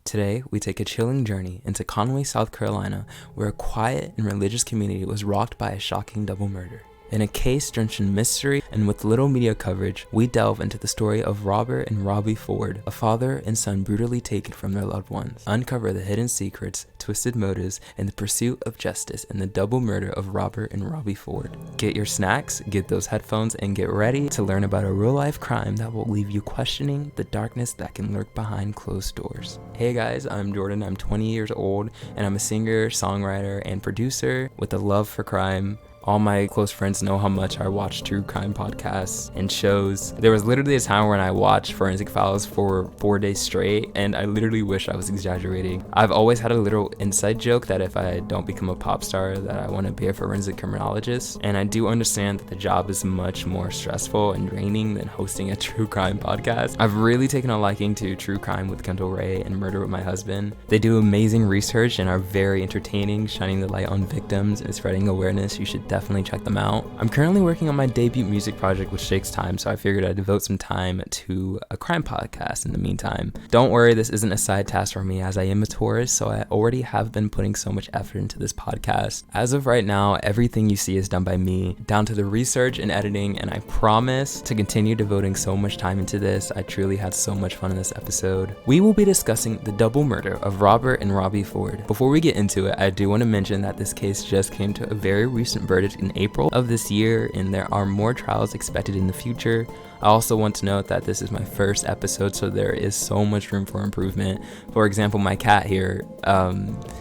Today, we take a chilling journey into Conway, South Carolina, where a quiet and religious community was rocked by a shocking double murder. In a case drenched in mystery and with little media coverage, we delve into the story of Robert and Robbie Ford, a father and son brutally taken from their loved ones. Uncover the hidden secrets, twisted motives, and the pursuit of justice in the double murder of Robert and Robbie Ford. Get your snacks, get those headphones, and get ready to learn about a real-life crime that will leave you questioning the darkness that can lurk behind closed doors. Hey guys, I'm Jordan. I'm 20 years old, and I'm a singer, songwriter, and producer with a love for crime. All my close friends know how much I watch true crime podcasts and shows. There was literally a time when I watched Forensic Files for 4 days straight, and I literally wish I was exaggerating. I've always had a little inside joke that if I don't become a pop star, that I want to be a forensic criminologist. And I do understand that the job is much more stressful and draining than hosting a true crime podcast. I've really taken a liking to True Crime with Kendall Ray and Murder with My Husband. They do amazing research and are very entertaining, shining the light on victims and spreading awareness. You should definitely check them out. I'm currently working on my debut music project, which takes time, so I figured I'd devote some time to a crime podcast in the meantime. Don't worry, this isn't a side task for me, as I am a tourist, so I already have been putting so much effort into this podcast. As of right now, everything you see is done by me, down to the research and editing, and I promise to continue devoting so much time into this. I truly had so much fun in this episode. We will be discussing the double murder of Robert and Robbie Ford. Before we get into it, I do want to mention that this case just came to a very recent verdict in April of this year, and there are more trials expected in the future. I also want to note that this is my first episode, so there is so much room for improvement. For example, my cat here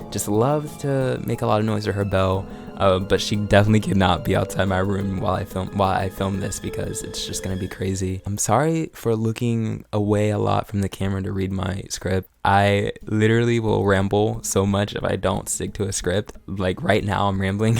just loves to make a lot of noise with her bell, but she definitely cannot be outside my room while I film this, because it's just gonna be crazy. I'm sorry for looking away a lot from the camera to read my script. I literally will ramble so much if I don't stick to a script. Like right now I'm rambling.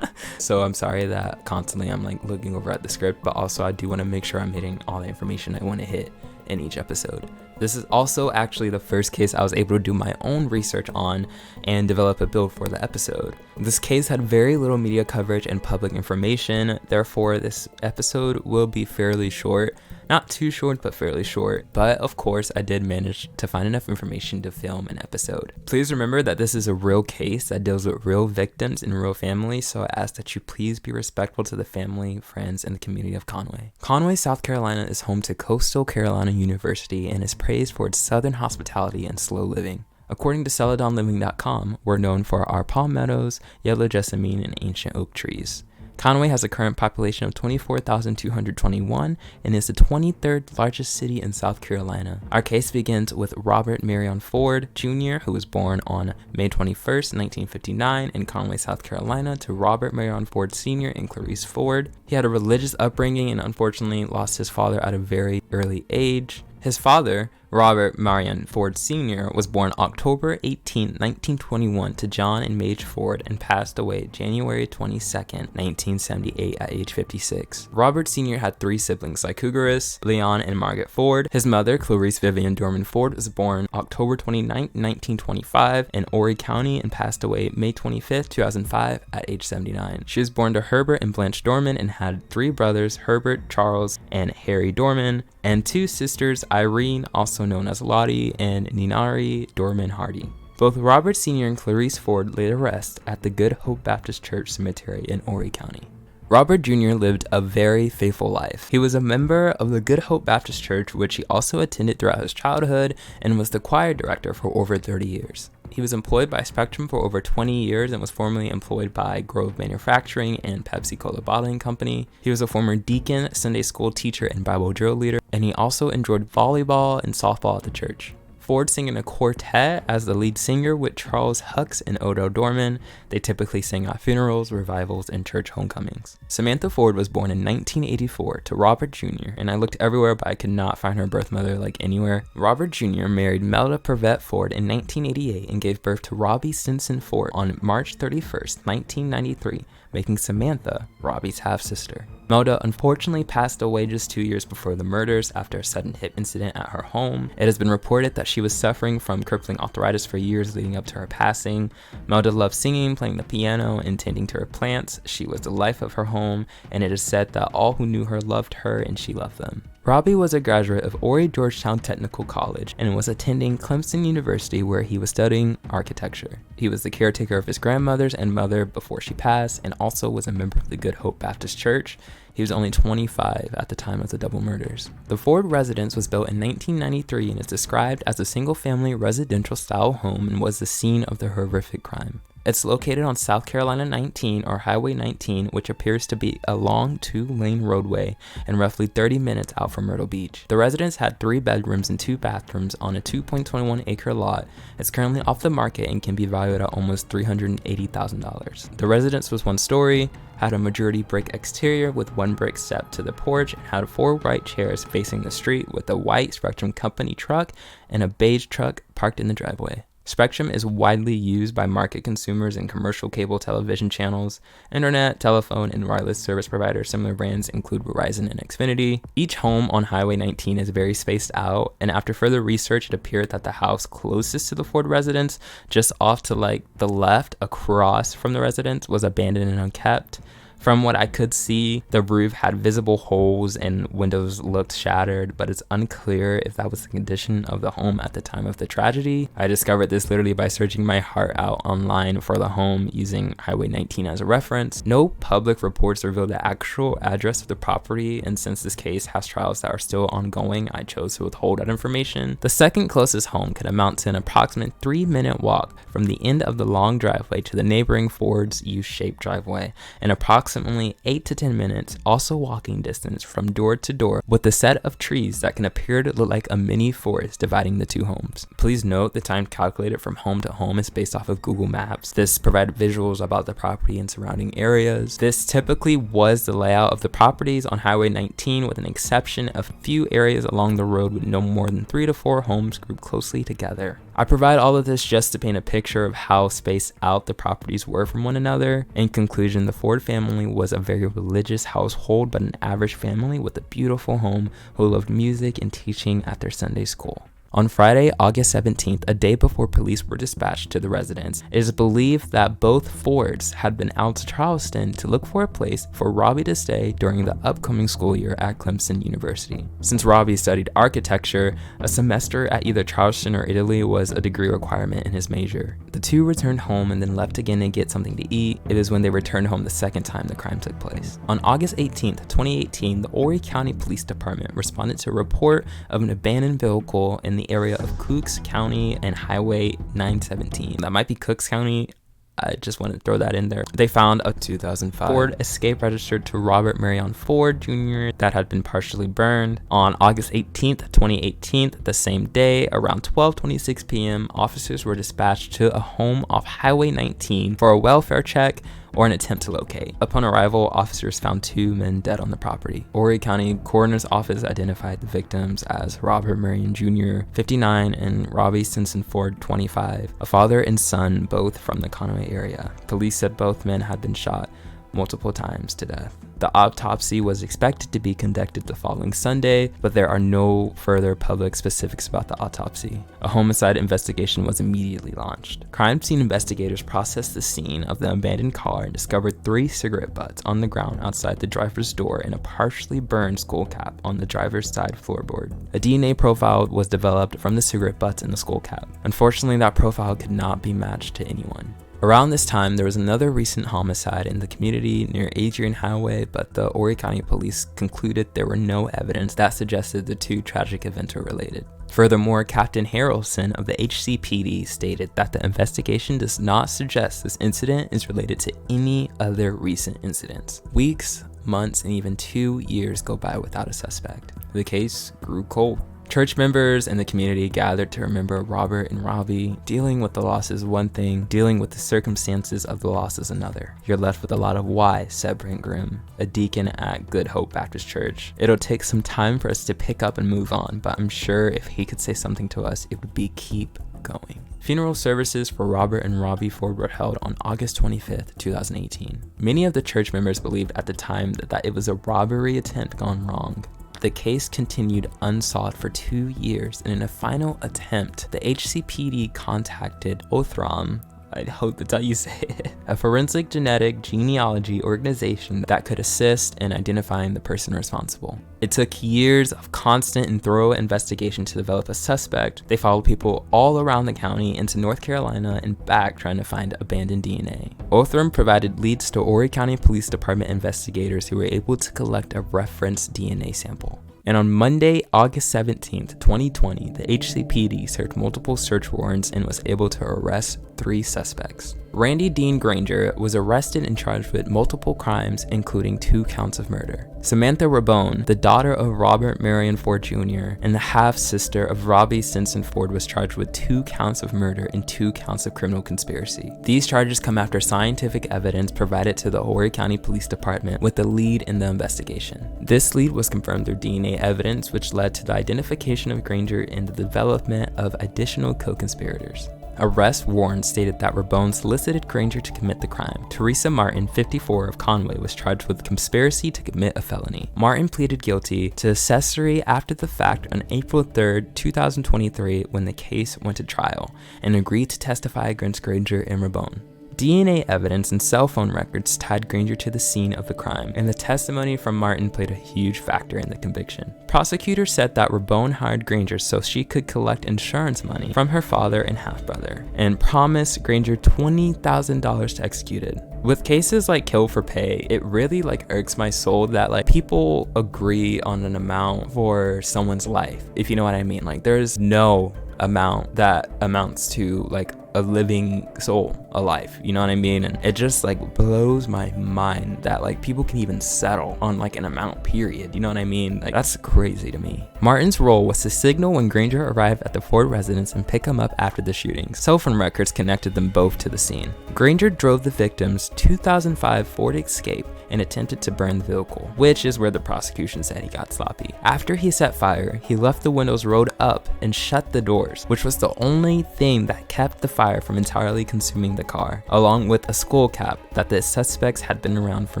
So I'm sorry that constantly I'm like looking over at the script, but also I do want to make sure I'm hitting all the information I want to hit in each episode. This is also actually the first case I was able to do my own research on and develop a build for the episode. This case had very little media coverage and public information, therefore this episode will be fairly short. Not too short, but fairly short. But of course, I did manage to find enough information to film an episode. Please remember that this is a real case that deals with real victims and real families, so I ask that you please be respectful to the family, friends, and the community of Conway. Conway, South Carolina is home to Coastal Carolina University and is praised for its southern hospitality and slow living. According to CeladonLiving.com, we're known for our palm meadows, yellow jessamine, and ancient oak trees. Conway has a current population of 24,221 and is the 23rd largest city in South Carolina. Our case begins with Robert Marion Ford Jr., who was born on May 21st, 1959 in Conway, South Carolina, to Robert Marion Ford Sr. and Clarice Ford. He had a religious upbringing and unfortunately lost his father at a very early age. His father, Robert Marion Ford Sr., was born October 18, 1921 to John and Madge Ford and passed away January 22, 1978 at age 56. Robert Sr. had 3 siblings, Lycurgus, Leon, and Margaret Ford. His mother, Clarice Vivian Dorman Ford, was born October 29, 1925 in Horry County and passed away May 25, 2005 at age 79. She was born to Herbert and Blanche Dorman and had 3 brothers, Herbert, Charles, and Harry Dorman, and 2 sisters, Irene, also known as Lottie, and Ninari Dorman Hardy. Both Robert Sr. and Clarice Ford laid to rest at the Good Hope Baptist Church Cemetery in Horry County. Robert Jr. lived a very faithful life. He was a member of the Good Hope Baptist Church, which he also attended throughout his childhood, and was the choir director for over 30 years. He was employed by Spectrum for over 20 years and was formerly employed by Grove Manufacturing and Pepsi Cola Bottling Company. He was a former deacon, Sunday school teacher, and Bible drill leader, and he also enjoyed volleyball and softball at the church. Ford sang in a quartet as the lead singer with Charles Hucks and Odell Dorman. They typically sang at funerals, revivals, and church homecomings. Samantha Ford was born in 1984 to Robert Jr., and I looked everywhere but I could not find her birth mother like anywhere. Robert Jr. married Melda Purvette Ford in 1988 and gave birth to Robbie Stinson Ford on March 31st, 1993, making Samantha Robbie's half-sister. Melda unfortunately passed away just 2 years before the murders after a sudden hip incident at her home. It has been reported that she was suffering from crippling arthritis for years leading up to her passing. Melda loved singing, playing the piano, and tending to her plants. She was the life of her home, and it is said that all who knew her loved her and she loved them. Robbie was a graduate of Horry Georgetown Technical College and was attending Clemson University, where he was studying architecture. He was the caretaker of his grandmother's and mother before she passed, and also was a member of the Good Hope Baptist Church. He was only 25 at the time of the double murders. The Ford residence was built in 1993 and is described as a single-family residential-style home and was the scene of the horrific crime. It's located on South Carolina 19 or Highway 19, which appears to be a long 2-lane roadway and roughly 30 minutes out from Myrtle Beach. The residence had 3 bedrooms and 2 bathrooms on a 2.21 acre lot. It's currently off the market and can be valued at almost $380,000. The residence was 1 story, had a majority brick exterior with 1 brick step to the porch, and had 4 white chairs facing the street with a white Spectrum Company truck and a beige truck parked in the driveway. Spectrum is widely used by market consumers in commercial cable television channels, internet, telephone, and wireless service providers. Similar brands include Verizon and Xfinity. Each home on Highway 19 is very spaced out, and after further research, it appeared that the house closest to the Ford residence, just off to the left across from the residence, was abandoned and unkept. From what I could see, the roof had visible holes and windows looked shattered, but it's unclear if that was the condition of the home at the time of the tragedy. I discovered this literally by searching my heart out online for the home using Highway 19 as a reference. No public reports reveal the actual address of the property, and since this case has trials that are still ongoing, I chose to withhold that information. The second closest home could amount to an approximate 3-minute walk from the end of the long driveway to the neighboring Ford's U-shaped driveway, and approximately 8 to 10 minutes, also walking distance from door to door, with a set of trees that can appear to look like a mini forest dividing the 2 homes. Please note the time calculated from home to home is based off of Google Maps. This provided visuals about the property and surrounding areas. This typically was the layout of the properties on Highway 19, with an exception of few areas along the road with no more than 3 to 4 homes grouped closely together. I provide all of this just to paint a picture of how spaced out the properties were from one another. In conclusion, the Ford family was a very religious household, but an average family with a beautiful home who loved music and teaching at their Sunday school. On Friday, August 17th, a day before police were dispatched to the residence, it is believed that both Fords had been out to Charleston to look for a place for Robbie to stay during the upcoming school year at Clemson University. Since Robbie studied architecture, a semester at either Charleston or Italy was a degree requirement in his major. The 2 returned home and then left again to get something to eat. It is when they returned home the second time the crime took place. On August 18th, 2018, the Horry County Police Department responded to a report of an abandoned vehicle in the area of Cooks County and Highway 917. That might be Cooks County. I just want to throw that in there. They found a 2005 Ford Escape registered to Robert Marion Ford Jr. that had been partially burned. On August 18th, 2018, the same day, around 12:26 p.m., officers were dispatched to a home off Highway 19 for a welfare check or an attempt to locate. Upon arrival, officers found 2 men dead on the property. Horry County Coroner's Office identified the victims as Robert Marion Jr., 59, and Robbie Stinson Ford, 25, a father and son, both from the Conway area. Police said both men had been shot multiple times to death. The autopsy was expected to be conducted the following Sunday, but there are no further public specifics about the autopsy. A homicide investigation was immediately launched. Crime scene investigators processed the scene of the abandoned car and discovered 3 cigarette butts on the ground outside the driver's door and a partially burned skull cap on the driver's side floorboard. A DNA profile was developed from the cigarette butts in the skull cap. Unfortunately, that profile could not be matched to anyone. Around this time, there was another recent homicide in the community near Adrian Highway, but the Horry County Police concluded there were no evidence that suggested the 2 tragic events were related. Furthermore, Captain Harrelson of the HCPD stated that the investigation does not suggest this incident is related to any other recent incidents. Weeks, months, and even 2 years go by without a suspect. The case grew cold. Church members and the community gathered to remember Robert and Robbie. Dealing with the loss is one thing, dealing with the circumstances of the loss is another. You're left with a lot of why, said Brent Grimm, a deacon at Good Hope Baptist Church. It'll take some time for us to pick up and move on, but I'm sure if he could say something to us, it would be keep going. Funeral services for Robert and Robbie Ford were held on August 25th, 2018. Many of the church members believed at the time that it was a robbery attempt gone wrong. The case continued unsolved for 2 years, and in a final attempt, the HCPD contacted Othram I hope that's how you say it. A forensic genetic genealogy organization that could assist in identifying the person responsible. It took years of constant and thorough investigation to develop a suspect. They followed people all around the county into North Carolina and back trying to find abandoned DNA. Othram provided leads to Horry County Police Department investigators who were able to collect a reference DNA sample. And on Monday, August 17th, 2020, the HCPD served multiple search warrants and was able to arrest 3 suspects. Randy Dean Granger was arrested and charged with multiple crimes, including 2 counts of murder. Samantha Rabone, the daughter of Robert Marion Ford Jr. and the half-sister of Robbie Stinson Ford, was charged with 2 counts of murder and 2 counts of criminal conspiracy. These charges come after scientific evidence provided to the Horry County Police Department with the lead in the investigation. This lead was confirmed through DNA evidence, which led to the identification of Granger and the development of additional co-conspirators. Arrest warrants stated that Rabone solicited Granger to commit the crime. Teresa Martin, 54, of Conway, was charged with conspiracy to commit a felony. Martin pleaded guilty to accessory after the fact on April 3, 2023, when the case went to trial, and agreed to testify against Granger and Rabone. DNA evidence and cell phone records tied Granger to the scene of the crime, and the testimony from Martin played a huge factor in the conviction. Prosecutors said that Rabone hired Granger so she could collect insurance money from her father and half-brother, and promised Granger $20,000 to execute it. With cases like kill for pay, it really irks my soul that people agree on an amount for someone's life, if you know what I mean. There's no amount that amounts to a living soul, a life, you know what I mean? And it just blows my mind that people can even settle on an amount, period, you know what I mean? That's crazy to me. Martin's role was to signal when Granger arrived at the Ford residence and pick him up after the shootings. Cell phone records connected them both to the scene. Granger drove the victim's 2005 Ford Escape and attempted to burn the vehicle, which is where the prosecution said he got sloppy. After he set fire, he left the windows rolled up and shut the doors, which was the only thing that kept the fire from entirely consuming the car, along with a skull cap that the suspects had been around for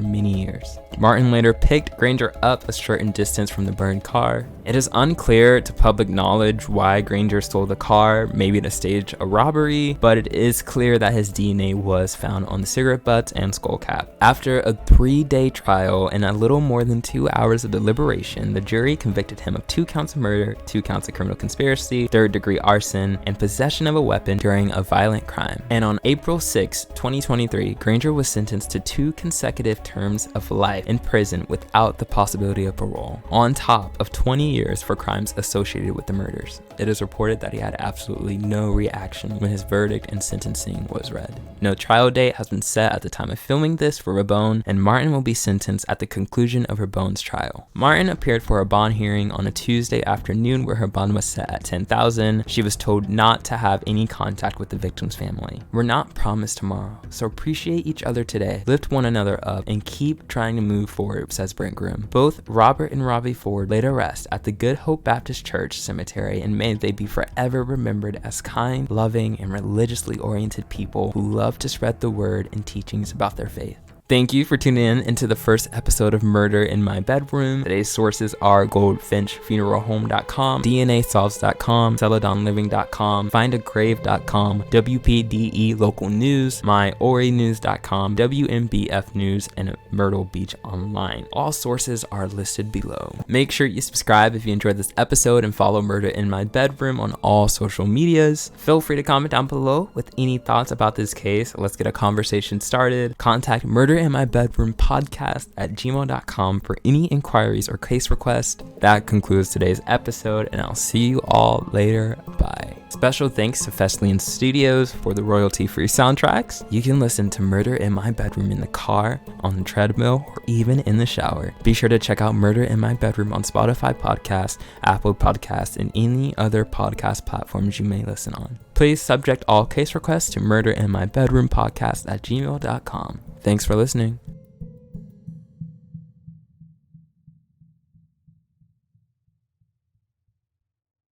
many years. Martin later picked Granger up a certain distance from the burned car. It is unclear to public knowledge why Granger stole the car, maybe to stage a robbery, but it is clear that his DNA was found on the cigarette butts and skull cap. After a 3-day trial and a little more than 2 hours of deliberation, the jury convicted him of 2 counts of murder, 2 counts of criminal conspiracy, 3rd-degree arson, and possession of a weapon during a violent crime. And on April 6, 2023, Granger was sentenced to 2 consecutive terms of life in prison without the possibility of parole, on top of 20 years for crimes associated with the murders. It is reported that he had absolutely no reaction when his verdict and sentencing was read. No trial date has been set at the time of filming this for Rabone, and Martin will be sentenced at the conclusion of Rabone's trial. Martin appeared for a bond hearing on a Tuesday afternoon where her bond was set at $10,000. She was told not to have any contact with the victim's family. We're not promised tomorrow, so appreciate each other today, lift one another up, and keep trying to move forward, says Brent Groom. Both Robert and Robbie Ford laid to rest at the Good Hope Baptist Church Cemetery, and may they be forever remembered as kind, loving, and religiously oriented people who love to spread the word and teachings about their faith. Thank you for tuning in into the first episode of Murder in My Bedroom. Today's sources are GoldfinchFuneralHome.com, DNASolves.com, CeladonLiving.com, FindAGrave.com, WPDE Local News, MyOrieNews.com, WMBF News, and Myrtle Beach Online. All sources are listed below. Make sure you subscribe if you enjoyed this episode and follow Murder in My Bedroom on all social medias. Feel free to comment down below with any thoughts about this case. Let's get a conversation started. Contact Murder in My Bedroom podcast at gmail.com for any inquiries or case requests. That concludes today's episode, and I'll see you all later. Bye. Special thanks to Fesleyan Studios for the royalty-free soundtracks. You can listen to Murder in My Bedroom in the car, on the treadmill, or even in the shower. Be sure to check out Murder in My Bedroom on Spotify Podcasts, Apple Podcasts, and any other podcast platforms you may listen on. Please subject all case requests to murderinmybedroompodcast at gmail.com. Thanks for listening.